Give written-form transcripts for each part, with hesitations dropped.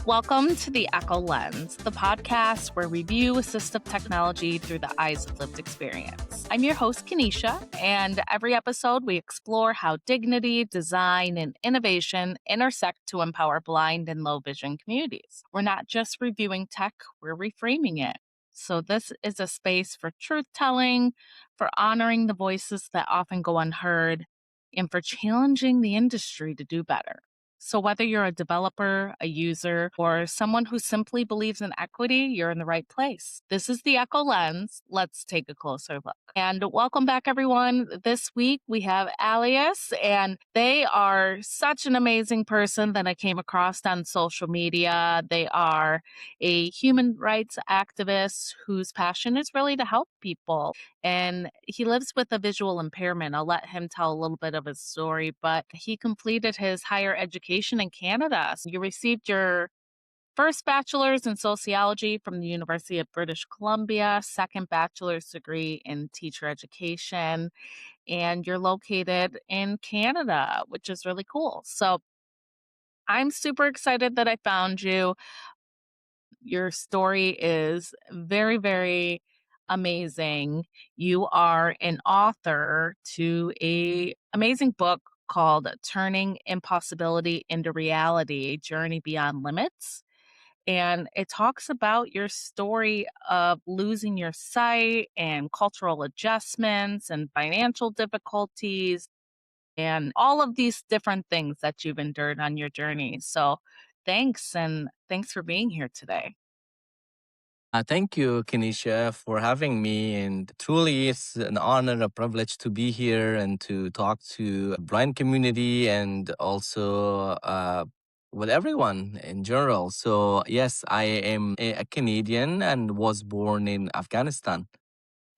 Welcome to the EKO Lens, the podcast where we view assistive technology through the eyes of lived experience. I'm your host, Kenisha, and every episode we explore how dignity, design, and innovation intersect to empower blind and low vision communities. We're not just reviewing tech, we're reframing it. So, this is a space for truth telling, for honoring the voices that often go unheard, and for challenging the industry to do better. So, whether you're a developer, a user, or someone who simply believes in equity, you're in the right place. This is the EKO Lens. Let's take a closer look. And welcome back, everyone. This week we have Alyas, and they are such an amazing person that I came across on social media. They are a human rights activist whose passion is really to help people. And he lives with a visual impairment. I'll let him tell a little bit of his story, but he completed his higher education in Canada. So you received your first bachelor's in sociology from the University of British Columbia, second bachelor's degree in teacher education, and you're located in Canada, which is really cool. So I'm super excited that I found you. Your story is very, very amazing. You are an author to a amazing book called Turning Impossibility into Reality: A Journey Beyond Limits. And it talks about your story of losing your sight and cultural adjustments and financial difficulties and all of these different things that you've endured on your journey. So thanks, and thanks for being here today. Thank you, Kenisha, for having me. And truly, it's an honor, a privilege to be here and to talk to the blind community and also with everyone in general. So, yes, I am a Canadian and was born in Afghanistan.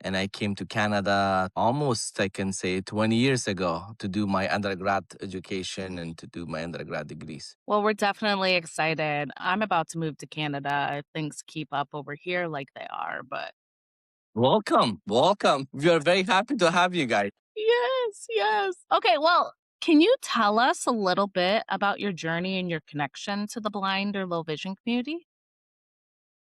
And I came to Canada almost, I can say, 20 years ago to do my undergrad education and to do my undergrad degrees. Well, we're definitely excited. I'm about to move to Canada if things keep up over here like they are, but Welcome, welcome. We are very happy to have you guys. yes, yes. Okay, well, can you tell us a little bit about your journey and your connection to the blind or low vision community?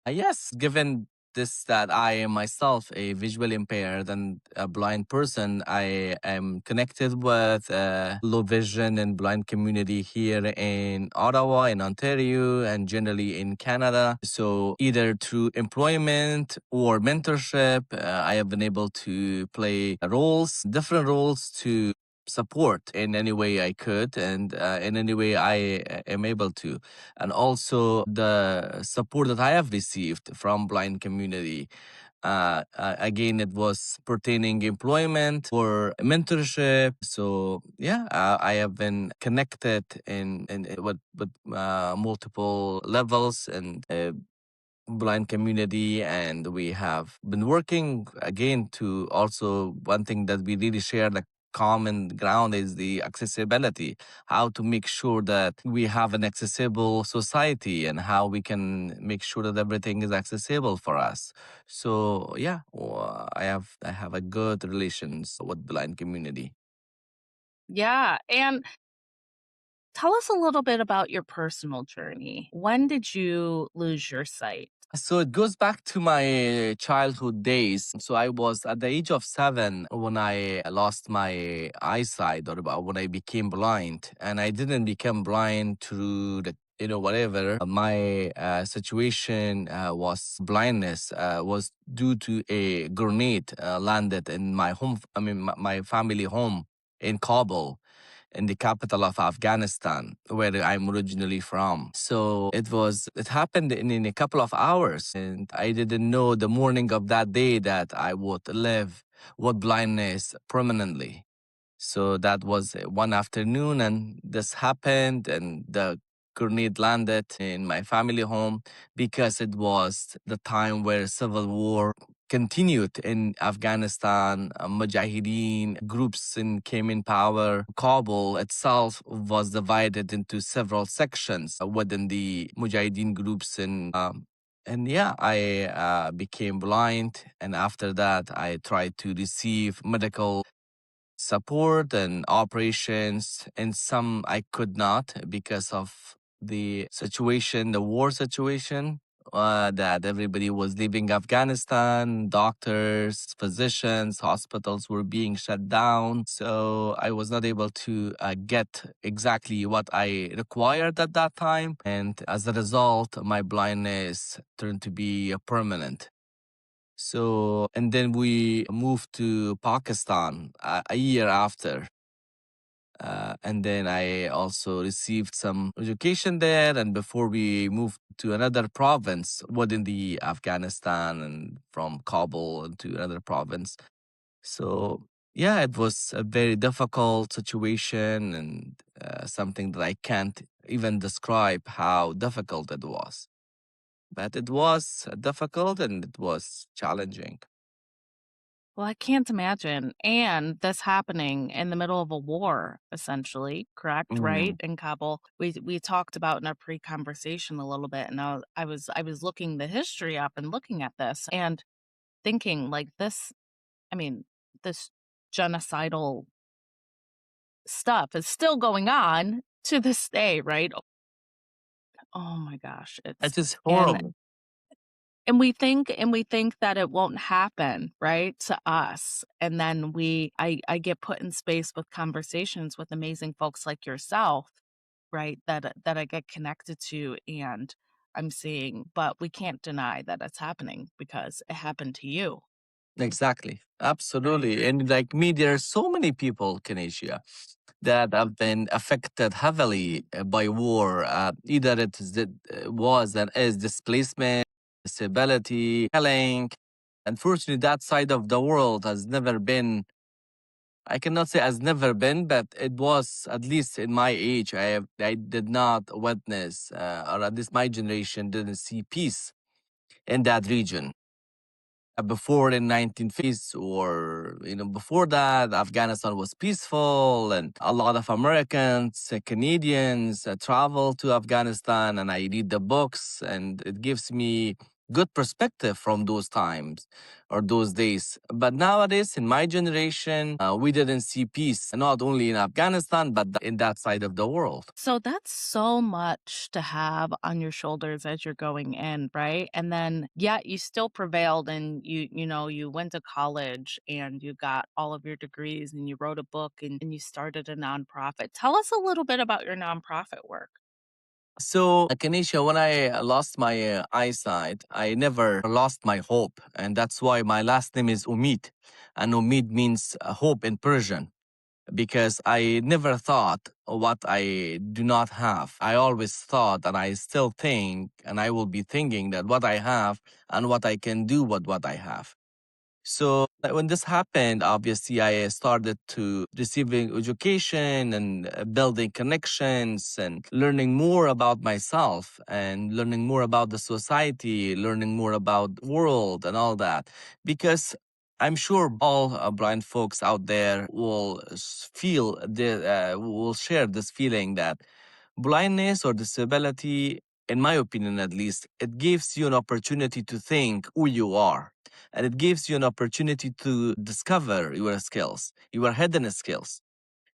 Yes, given this that I am myself a visually impaired and a blind person, I am connected with low vision and blind community here in Ottawa, in Ontario, and generally in Canada. So either through employment or mentorship, I have been able to play roles, different roles to support in any way I could and in any way I am able to, and also the support that I have received from blind community. Again, it was pertaining employment or mentorship. So yeah, I have been connected in with multiple levels and. Blind community, and we have been working again to also one thing that we really share the common ground is the accessibility, how to make sure that we have an accessible society and how we can make sure that everything is accessible for us. So yeah, I have a good relations with blind community. Yeah, and tell us a little bit about your personal journey. When did you lose your sight? So it goes back to my childhood days. So I was at the age of 7 when I lost my eyesight or about when I became blind. And I didn't become blind through the whatever. My situation was blindness was due to a grenade landed in my home. I mean, my family home in Kabul, in the capital of Afghanistan, where I'm originally from. So it happened in a couple of hours. And I didn't know the morning of that day that I would live with blindness permanently. So that was one afternoon, and this happened, and the grenade landed in my family home because it was the time where civil war continued in Afghanistan. Mujahideen groups came in power. Kabul itself was divided into several sections within the Mujahideen groups and yeah, I became blind. And after that, I tried to receive medical support and operations. And some I could not because of the situation, the war situation, that everybody was leaving Afghanistan, doctors, physicians, hospitals were being shut down. So I was not able to get exactly what I required at that time. And as a result, my blindness turned to be permanent. So, and then we moved to Pakistan a year after. And then I also received some education there. And before we moved to another province within the Afghanistan, and from Kabul to another province. So yeah, it was a very difficult situation, and something that I can't even describe how difficult it was. But it was difficult and it was challenging. Well, I can't imagine. And this happening in the middle of a war, essentially, correct? Right? Mm. In Kabul. We talked about in our pre-conversation a little bit, and I was looking the history up and looking at this and thinking like this, I mean, this genocidal stuff is still going on to this day, right? Oh my gosh. It is And horrible. and we think that it won't happen, right, to us. And then I get put in space with conversations with amazing folks like yourself, right, that I get connected to and I'm seeing, but we can't deny that it's happening because it happened to you, Exactly. right? Absolutely. And like me, there are so many people, Kenisha, that have been affected heavily by war. Either was and is displacement, disability, killing. Unfortunately, that side of the world has never been, I cannot say has never been, but it was, at least in my age, I did not witness, or at least my generation didn't see peace in that region. Before in 1950s, or before that, Afghanistan was peaceful, and a lot of Americans, Canadians travel to Afghanistan, and I read the books, and it gives me good perspective from those times or those days. But nowadays, in my generation, we didn't see peace, not only in Afghanistan but in that side of the world. So that's so much to have on your shoulders as you're going in, right? And then yet you still prevailed and you went to college and you got all of your degrees and you wrote a book and you started a nonprofit. Tell us a little bit about your nonprofit work. So, Kanisha, when I lost my eyesight, I never lost my hope. And that's why my last name is Omeed. And Omeed means hope in Persian, because I never thought what I do not have. I always thought, and I still think, and I will be thinking that what I have and what I can do with what I have. So when this happened, obviously I started to receiving education and building connections and learning more about myself and learning more about the society, learning more about the world and all that. Because I'm sure all blind folks out there will will share this feeling that blindness or disability, in my opinion at least, it gives you an opportunity to think who you are, and it gives you an opportunity to discover your skills, your hidden skills.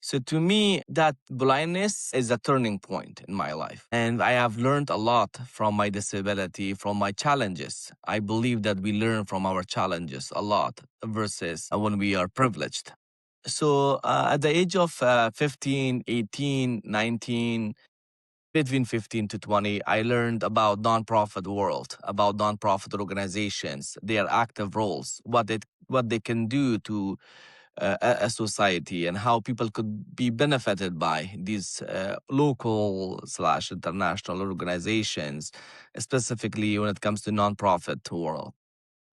So to me, that blindness is a turning point in my life. And I have learned a lot from my disability, from my challenges. I believe that we learn from our challenges a lot versus when we are privileged. So at the age of 15, 18, 19, between 15 to 20, I learned about nonprofit world, about nonprofit organizations, their active roles, what they can do to a society, and how people could be benefited by these local slash international organizations, specifically when it comes to nonprofit world.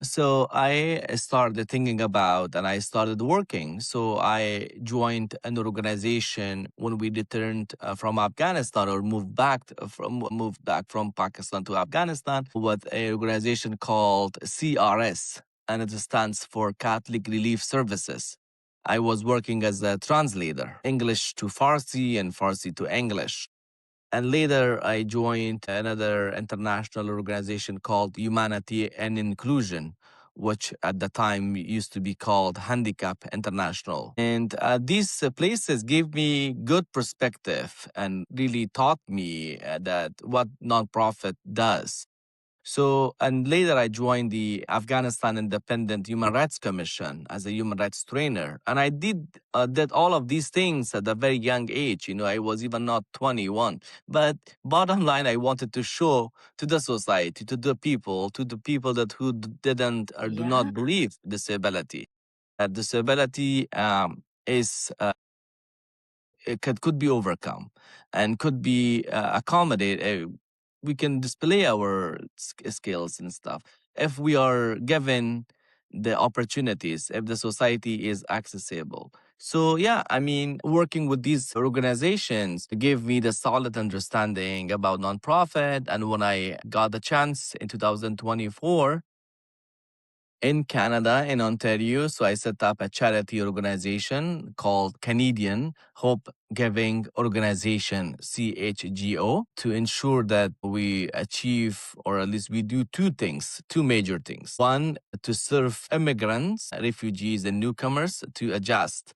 So I started thinking about, and I started working. So I joined an organization when we returned from Afghanistan, or moved back from Pakistan to Afghanistan, with an organization called CRS, and it stands for Catholic Relief Services. I was working as a translator, English to Farsi and Farsi to English. And later, I joined another international organization called Humanity and Inclusion, which at the time used to be called Handicap International. And these places gave me good perspective and really taught me that what nonprofit does. So, and later I joined the Afghanistan Independent Human Rights Commission as a human rights trainer. And I did all of these things at a very young age. I was even not 21. But bottom line, I wanted to show to the society, to the people that who didn't or do Yeah. not believe disability. That disability is it could be overcome and could be accommodated. We can display our skills and stuff if we are given the opportunities, if the society is accessible. So yeah, I mean, working with these organizations gave me the solid understanding about nonprofit. And when I got the chance in 2024 in Canada, in Ontario. So I set up a charity organization called Canadian Hope Giving Organization, CHGO, to ensure that we achieve, or at least we do two major things. One, to serve immigrants, refugees, and newcomers to adjust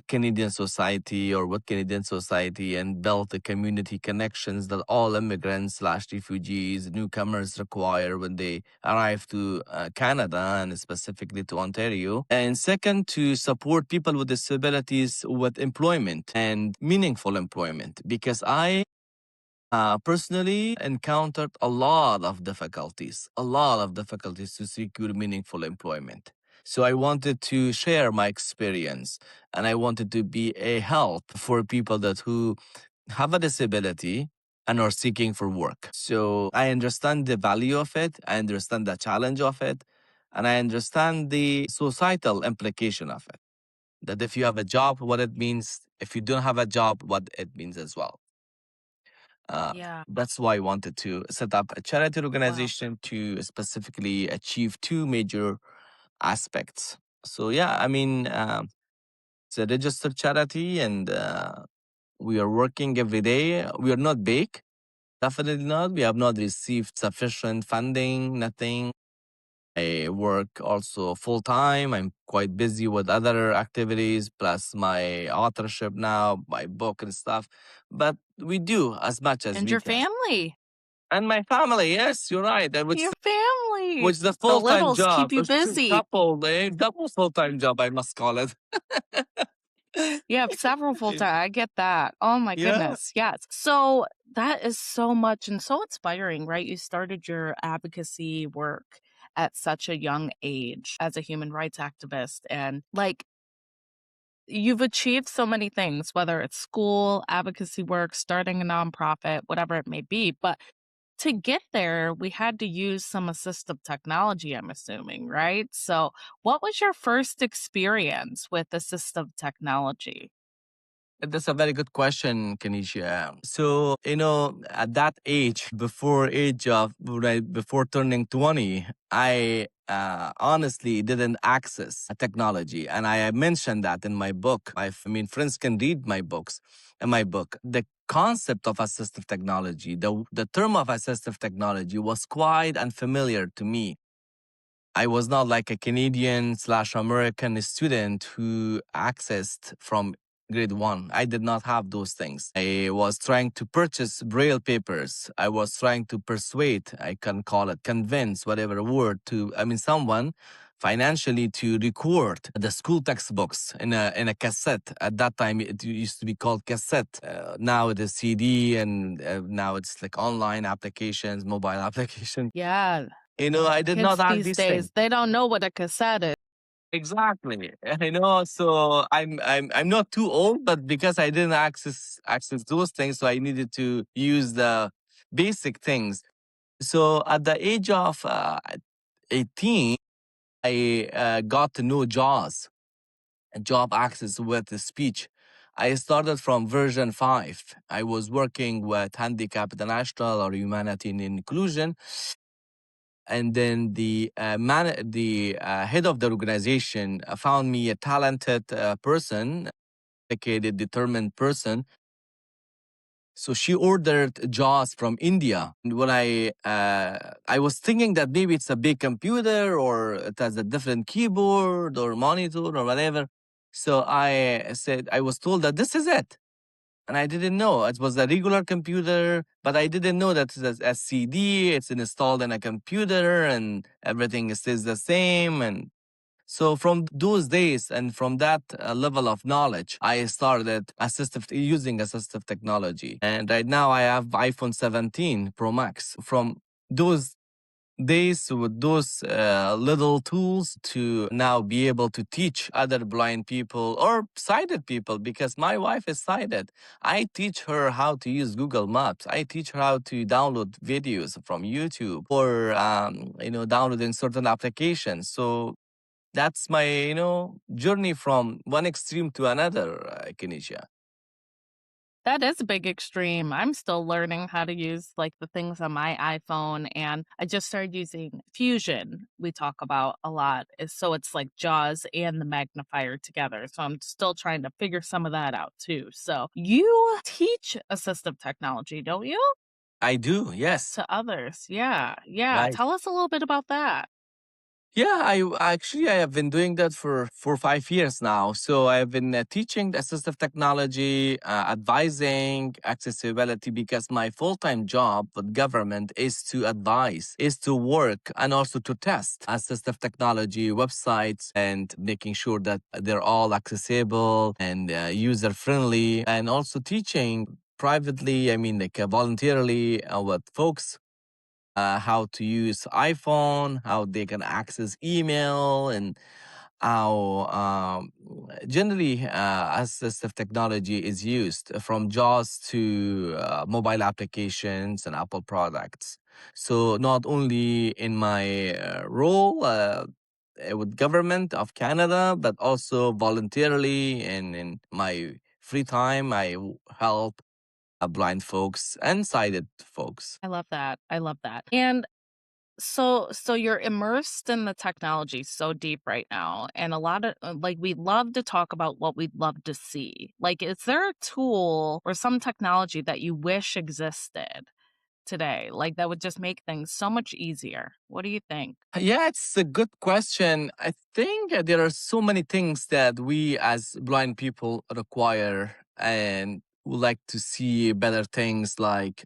Canadian society or what Canadian society and build the community connections that all immigrants slash refugees, newcomers require when they arrive to Canada and specifically to Ontario. And second, to support people with disabilities with employment and meaningful employment, because I personally encountered a lot of difficulties to secure meaningful employment. So I wanted to share my experience and I wanted to be a help for people that who have a disability and are seeking for work. So I understand the value of it. I understand the challenge of it. And I understand the societal implication of it. That if you have a job, what it means. If you don't have a job, what it means as well. Yeah. That's why I wanted to set up a charity Wow. organization to specifically achieve two major aspects. So yeah, I mean, it's a registered charity, and we are working every day. We are not big, definitely not. We have not received sufficient funding, nothing. I work also full time. I'm quite busy with other activities, plus my authorship now, my book and stuff. But we do as much as And we your can. family. And my family, yes, you're right. Your family. Which the The full-time littles job, keep you it's busy. double full-time job, I must call it. You have several full time. I get that. Oh my Yeah. goodness. Yes. So that is so much and so inspiring, right? You started your advocacy work at such a young age as a human rights activist. And you've achieved so many things, whether it's school, advocacy work, starting a nonprofit, whatever it may be. But to get there, we had to use some assistive technology, I'm assuming, right? So, what was your first experience with assistive technology? That's a very good question, Kenisha. So, at that age, before turning 20, I honestly didn't access a technology. And I mentioned that in my book. I mean, friends can read my books. In my book, the concept of assistive technology, the term of assistive technology was quite unfamiliar to me. I was not like a Canadian slash American student who accessed from grade one. I did not have those things. I was trying to purchase braille papers. I was trying to persuade, I can call it convince, whatever word, someone financially to record the school textbooks in a cassette. At that time, it used to be called cassette. Now it is CD, and now it's like online applications, mobile applications. Yeah. I did not Kids have these these things. days, they don't know what a cassette is. Exactly. So I'm not too old, but because I didn't access those things, so I needed to use the basic things. So at the age of 18, I got to know JAWS, job access with the speech. I started from version 5. I was working with Handicap International or Humanity and Inclusion, and then the head of the organization found me a talented person, dedicated, determined person So she ordered JAWS from India. And when I was thinking that maybe it's a big computer or it has a different keyboard or monitor or whatever. So I was told that this is it. And I didn't know. It was a regular computer, but I didn't know that it's a CD, it's installed in a computer and everything stays the same. And so from those days and from that level of knowledge, I started using assistive technology. And right now I have iPhone 17 Pro Max. From those days with those little tools to now be able to teach other blind people or sighted people, because my wife is sighted. I teach her how to use Google Maps. I teach her how to download videos from YouTube or downloading certain applications. So that's my journey from one extreme to another, Kenisha. That is a big extreme. I'm still learning how to use like the things on my iPhone, and I just started using Fusion. We talk about a lot. So it's like JAWS and the magnifier together. So I'm still trying to figure some of that out too. So you teach assistive technology, don't you? I do, yes. To others. Yeah. Yeah. Right. Tell us a little bit about that. Yeah, I have been doing that for 5 years now. So I've been teaching assistive technology, advising accessibility, because my full-time job with government is to advise, is to work and also to test assistive technology websites and making sure that they're all accessible and user-friendly, and also teaching privately, I mean like voluntarily with folks how to use iPhone, how they can access email, and how generally assistive technology is used from JAWS to mobile applications and Apple products. So not only in my role with government of Canada, but also voluntarily and in my free time, help blind folks and sighted folks. I love that. I love that. And so you're immersed in the technology so deep right now, and a lot of like we love to talk about what we'd love to see. Like, is there a tool or some technology that you wish existed today, like that would just make things so much easier? What do you think? Yeah, it's a good question. I think there are so many things that we as blind people require and would like to see better things. Like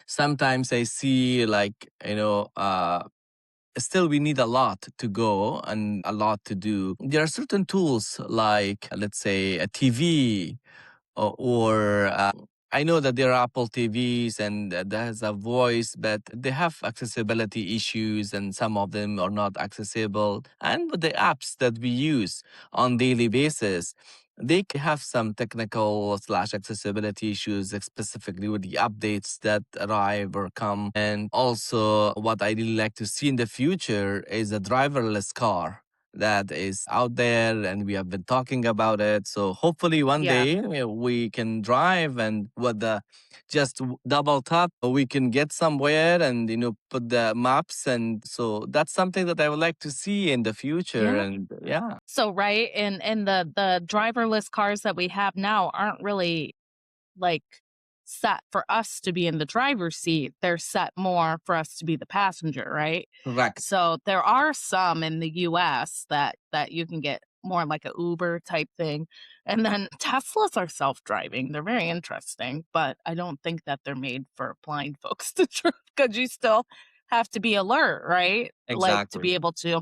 sometimes I see, like, still we need a lot to go and a lot to do. There are certain tools like, let's say, a TV or I know that there are Apple TVs and that has a voice, but they have accessibility issues and some of them are not accessible. And with the apps that we use on daily basis, they have some technical slash accessibility issues, specifically with the updates that arrive or come. And also what I really like to see in the future is a driverless car that is out there, and we have been talking about it. So hopefully one Yeah. day we can drive, and with the just double tap we can get somewhere and put the maps. And so that's something that I would like to see in the future. Yeah. And yeah. So right, and the driverless cars that we have now aren't really like set for us to be in the driver's seat. They're set more for us to be the passenger, right? Correct. So there are some in the US that you can get more like a Uber type thing. And then Teslas are self-driving. They're very interesting, but I don't think that they're made for blind folks to drive, because you still have to be alert, right? Like to Exactly. be able to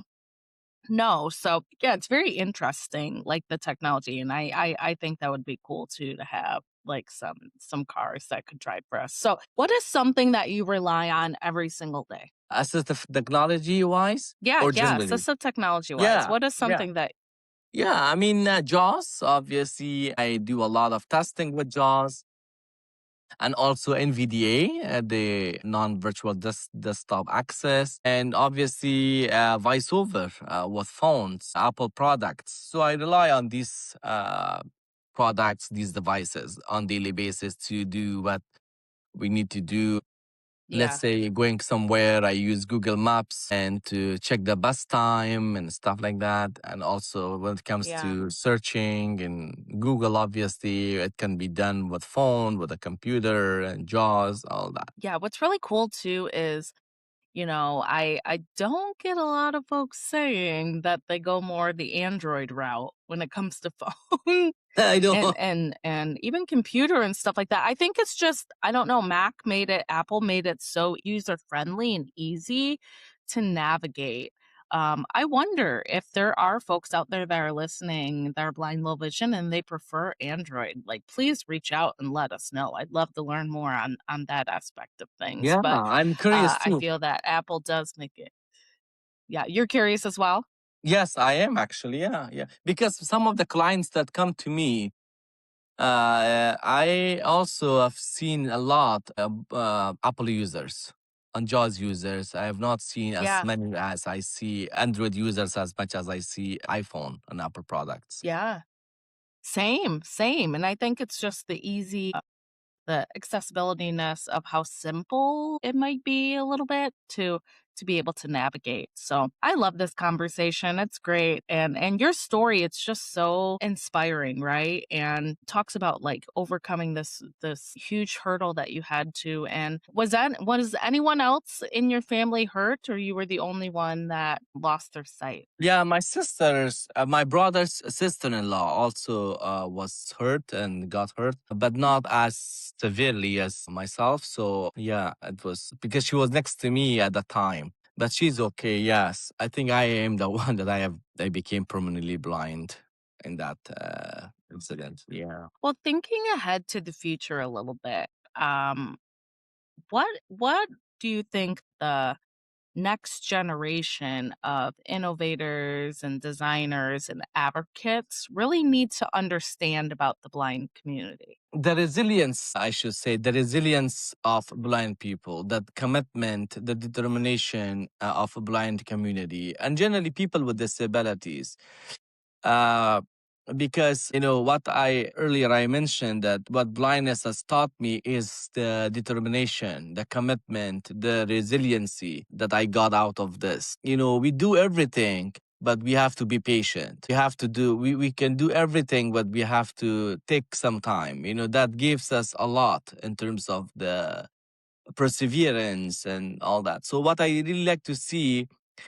know. So yeah, it's very interesting, like the technology. And I think that would be cool too, to have like some cars that could drive for us. So what is something that you rely on every single day? Assistive technology wise, Yeah, or yeah. generally? Assistive technology wise, Yeah, what is yeah. something that Yeah, I mean, JAWS, obviously, I do a lot of testing with JAWS, and also NVDA, the non-virtual desktop access, and obviously VoiceOver with phones, Apple products. So I rely on these products, these devices on daily basis to do what we need to do. let's Yeah. say going somewhere, I use Google Maps and to check the bus time and stuff like that. And also when it comes Yeah. to searching and Google, obviously it can be done with phone, with a computer and JAWS, all that. Yeah. What's really cool too is, I don't get a lot of folks saying that they go more the Android route when it comes to phone I know. and even computer and stuff like that. I think it's just, I don't know, Apple made it so user friendly and easy to navigate. I wonder if there are folks out there that are listening that are blind, low vision, and they prefer Android. Like, please reach out and let us know. I'd love to learn more on that aspect of things. Yeah, But I'm curious I too. feel that Apple does make it. Yeah, you're curious as well? Yes, I am actually. Yeah, yeah. Because some of the clients that come to me, I also have seen a lot of Apple users and JAWS users. I have not seen as Yeah, many as I see Android users as much as I see iPhone and Apple products. yeah. Same, same. And I think it's just the accessibilityness of how simple it might be a little bit to be able to navigate. So I love this conversation. It's great. And your story, it's just so inspiring, right? And talks about like overcoming this huge hurdle that you had to. And was anyone else in your family hurt, or you were the only one that lost their sight? Yeah, my brother's sister-in-law also was hurt and got hurt, but not as severely as myself. So yeah, it was because she was next to me at the time. But she's okay. Yes, I think I am the one that I became permanently blind in that incident. Yeah. Well, thinking ahead to the future a little bit, um, what do you think the next generation of innovators and designers and advocates really need to understand about the blind community? The resilience, I should say, the resilience of blind people, that commitment, the determination of a blind community, and generally people with disabilities. Uh, because what I mentioned, that what blindness has taught me is the determination, the commitment, the resiliency that I got out of this. We do everything, but we have to be patient. We can do everything, but we have to take some time. That gives us a lot in terms of the perseverance and all that. So what I really like to see,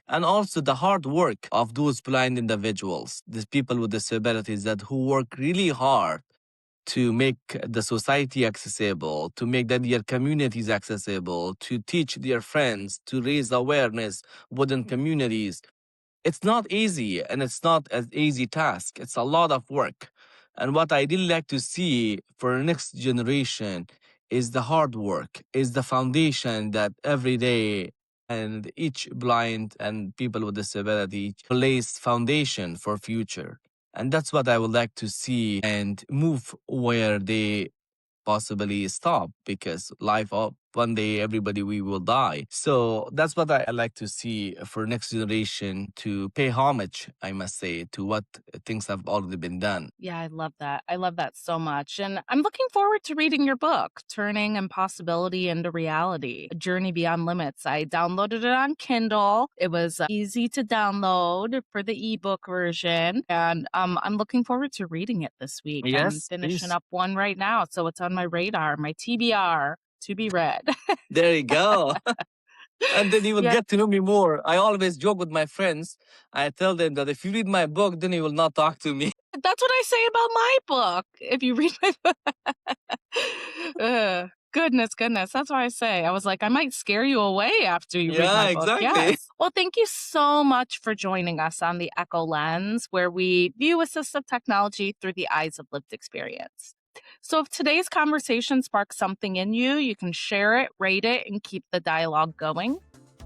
and also the hard work of those blind individuals, these people with disabilities that who work really hard to make the society accessible, to make their communities accessible, to teach their friends, to raise awareness within communities. It's not easy, and it's not an easy task. It's a lot of work. And what I really like to see for the next generation is the hard work, is the foundation that every day and each blind and people with disability lays foundation for future. And that's what I would like to see and move where they possibly stop, because one day everybody we will die. So that's what I like to see for next generation, to pay homage, I must say, to what things have already been done. Yeah, I love that. I love that so much. And I'm looking forward to reading your book, Turning Impossibility into Reality, A Journey Beyond Limits. I downloaded it on Kindle. It was easy to download for the ebook version. And I'm looking forward to reading it this week. I'm Yes, finishing please. up one right now. So it's on my radar, my TBR to be read. There you go. And then you will Yeah. get to know me more. I always joke with my friends. I tell them that if you read my book, then you will not talk to me. That's what I say about my book. If you read my book. Goodness. That's what I say. I was like, I might scare you away after you read Yeah, my book. exactly. Yes. Well, thank you so much for joining us on the EKO Lens, where we view assistive technology through the eyes of lived experience. So if today's conversation sparks something in you, you can share it, rate it, and keep the dialogue going.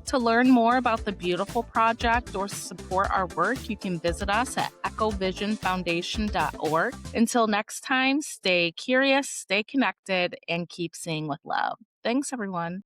To learn more about the beautiful project or support our work, you can visit us at echovisionfoundation.org. Until next time, stay curious, stay connected, and keep seeing with love. Thanks, everyone.